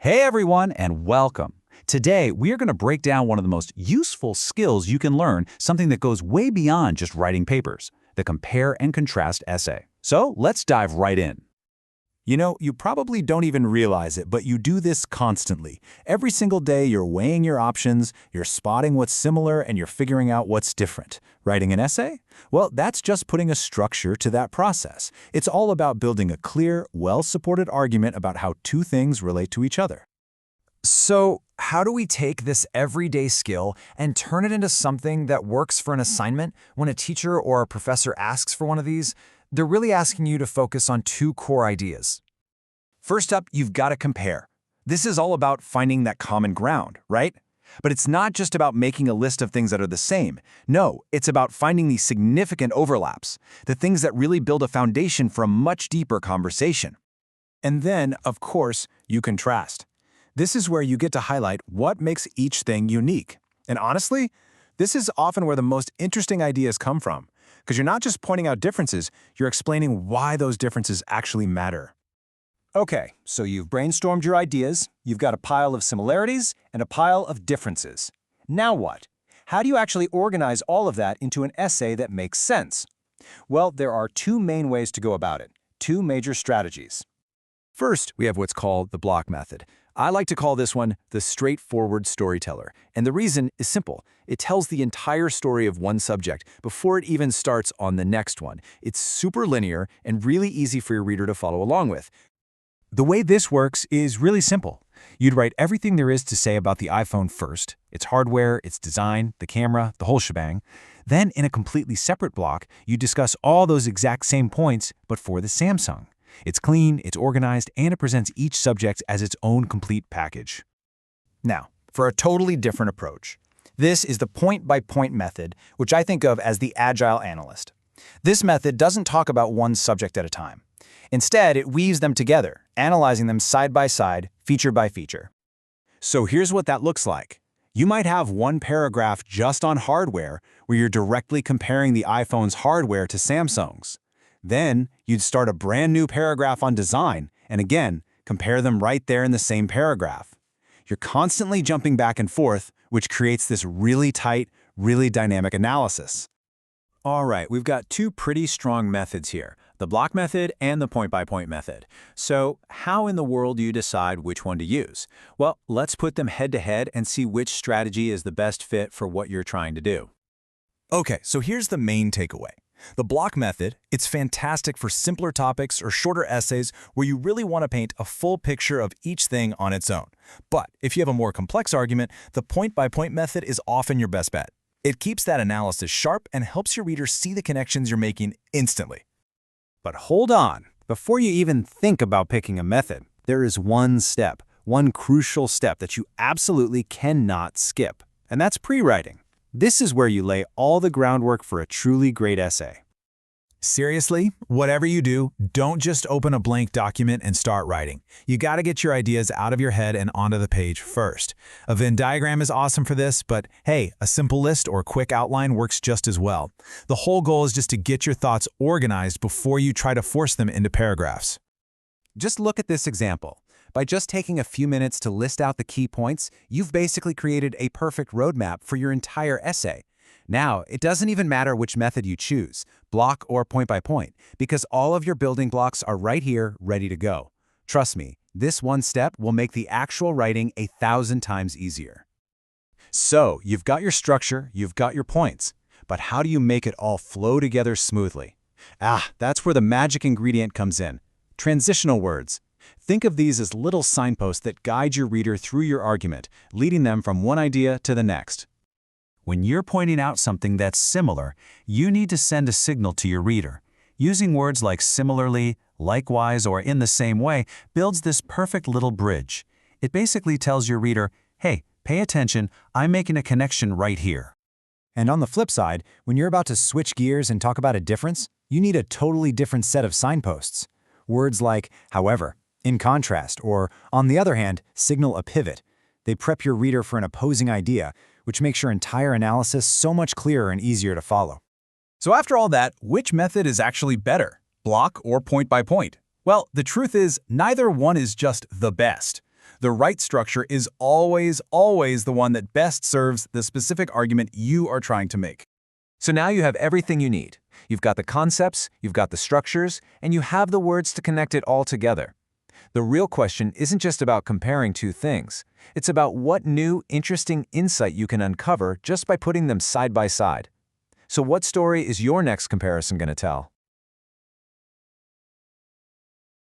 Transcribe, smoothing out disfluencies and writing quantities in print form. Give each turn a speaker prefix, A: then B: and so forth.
A: Hey everyone, and welcome. Today, we are going to break down one of the most useful skills you can learn, something that goes way beyond just writing papers, the compare and contrast essay. So let's dive right in. You probably don't even realize it, but you do this constantly. Every single day, you're weighing your options, you're spotting what's similar, and you're figuring out what's different. Writing an essay? Well, that's just putting a structure to that process. It's all about building a clear, well-supported argument about how two things relate to each other.
B: So, how do we take this everyday skill and turn it into something that works for an assignment? When a teacher or a professor asks for one of these, they're really asking you to focus on two core ideas. First up, you've got to compare. This is all about finding that common ground, right? But it's not just about making a list of things that are the same. No, it's about finding these significant overlaps, the things that really build a foundation for a much deeper conversation. And then, of course, you contrast. This is where you get to highlight what makes each thing unique. And honestly, this is often where the most interesting ideas come from, because you're not just pointing out differences, you're explaining why those differences actually matter. Okay, so you've brainstormed your ideas, you've got a pile of similarities and a pile of differences. Now what? How do you actually organize all of that into an essay that makes sense? Well, there are two main ways to go about it, two major strategies. First, we have what's called the block method. I like to call this one the straightforward storyteller, and the reason is simple. It tells the entire story of one subject before it even starts on the next one. It's super linear and really easy for your reader to follow along with. The way this works is really simple. You'd write everything there is to say about the iPhone first, its hardware, its design, the camera, the whole shebang. Then, in a completely separate block, you discuss all those exact same points, but for the Samsung. It's clean, it's organized, and it presents each subject as its own complete package. Now, for a totally different approach. This is the point-by-point method, which I think of as the agile analyst. This method doesn't talk about one subject at a time. Instead, it weaves them together, analyzing them side by side, feature by feature. So here's what that looks like. You might have one paragraph just on hardware, where you're directly comparing the iPhone's hardware to Samsung's. Then, you'd start a brand new paragraph on design, and again, compare them right there in the same paragraph. You're constantly jumping back and forth, which creates this really tight, really dynamic analysis. All right, we've got two pretty strong methods here, the block method and the point-by-point method. So, how in the world do you decide which one to use? Well, let's put them head-to-head and see which strategy is the best fit for what you're trying to do. Okay, so here's the main takeaway. The block method, it's fantastic for simpler topics or shorter essays where you really want to paint a full picture of each thing on its own. But if you have a more complex argument, the point-by-point method is often your best bet. It keeps that analysis sharp and helps your reader see the connections you're making instantly. But hold on, before you even think about picking a method, there is one crucial step that you absolutely cannot skip, and that's pre-writing. This is where you lay all the groundwork for a truly great essay. Seriously, whatever you do, don't just open a blank document and start writing. You gotta get your ideas out of your head and onto the page first. A Venn diagram is awesome for this, but hey, a simple list or quick outline works just as well. The whole goal is just to get your thoughts organized before you try to force them into paragraphs. Just look at this example. By just taking a few minutes to list out the key points, you've basically created a perfect roadmap for your entire essay. Now, it doesn't even matter which method you choose, block or point-by-point, because all of your building blocks are right here, ready to go. Trust me, this one step will make the actual writing 1,000 times easier. So, you've got your structure, you've got your points, but how do you make it all flow together smoothly? That's where the magic ingredient comes in. Transitional words. Think of these as little signposts that guide your reader through your argument, leading them from one idea to the next. When you're pointing out something that's similar, you need to send a signal to your reader. Using words like similarly, likewise, or in the same way builds this perfect little bridge. It basically tells your reader, hey, pay attention, I'm making a connection right here. And on the flip side, when you're about to switch gears and talk about a difference, you need a totally different set of signposts. Words like, however, in contrast, or, on the other hand, signal a pivot. They prep your reader for an opposing idea, which makes your entire analysis so much clearer and easier to follow. So after all that, which method is actually better, block or point by point? Well, the truth is, neither one is just the best.
C: The right structure is always the one that best serves the specific argument you are trying to make.
B: So now you have everything you need. You've got the concepts, you've got the structures, and you have the words to connect it all together. The real question isn't just about comparing two things. It's about what new, interesting insight you can uncover just by putting them side by side. So what story is your next comparison going to tell?